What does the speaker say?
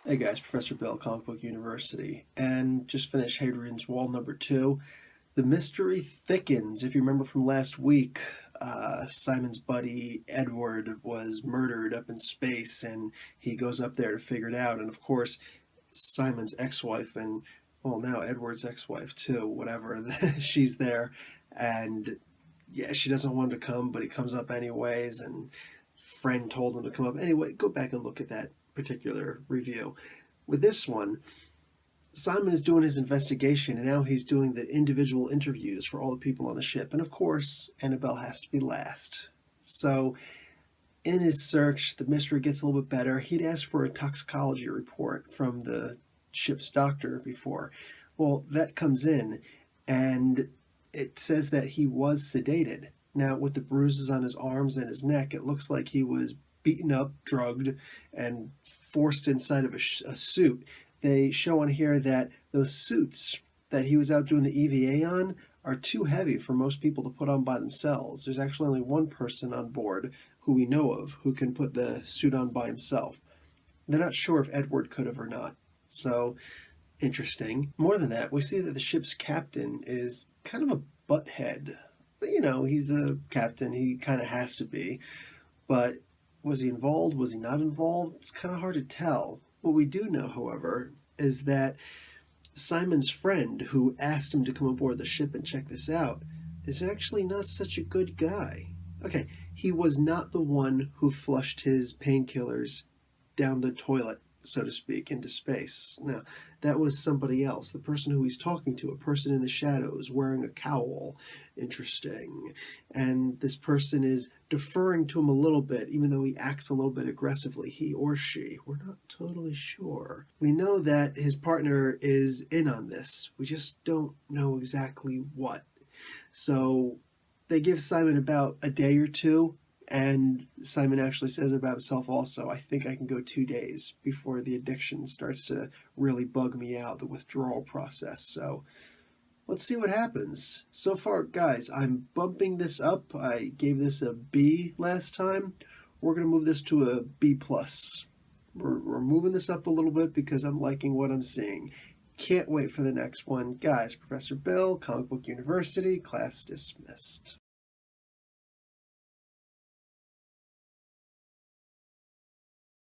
Hey guys, Professor Bill, Comic Book University, and just finished Hadrian's Wall #2. The mystery thickens. If you remember from last week, Simon's buddy Edward was murdered up in space, and he goes up there to figure it out. And of course, Simon's ex-wife, and well, now Edward's ex-wife too, whatever, she's there, and yeah, she doesn't want him to come, but he comes up anyways, and friend told him to come up anyway. Go back and look at that particular review. With this one, Simon is doing his investigation, and now he's doing the individual interviews for all the people on the ship. And of course, Annabelle has to be last. So, in his search, the mystery gets a little bit better. He'd asked for a toxicology report from the ship's doctor before. Well, that comes in, and it says that he was sedated. Now, with the bruises on his arms and his neck, it looks like he was beaten up, drugged, and forced inside of a suit. They show on here that those suits that he was out doing the EVA on are too heavy for most people to put on by themselves. There's actually only one person on board who we know of who can put the suit on by himself. They're not sure if Edward could have or not. So, interesting. More than that, we see that the ship's captain is kind of a butthead. But, he's a captain. He kind of has to be. But was he involved? Was he not involved? It's kind of hard to tell. What we do know, however, is that Simon's friend who asked him to come aboard the ship and check this out is actually not such a good guy. Okay, he was not the one who flushed his painkillers down the toilet, so to speak, into space. No, that was somebody else. The person who he's talking to, a person in the shadows wearing a cowl. Interesting. And this person is deferring to him a little bit, even though he acts a little bit aggressively, he or she. We're not totally sure. We know that his partner is in on this. We just don't know exactly what. So they give Simon about a day or two. And Simon actually says about himself also, I think I can go 2 days before the addiction starts to really bug me out, the withdrawal process. So let's see what happens. So far, guys, I'm bumping this up. I gave this a B last time. We're going to move this to a B+. We're moving this up a little bit because I'm liking what I'm seeing. Can't wait for the next one. Guys, Professor Bill, Comic Book University, class dismissed.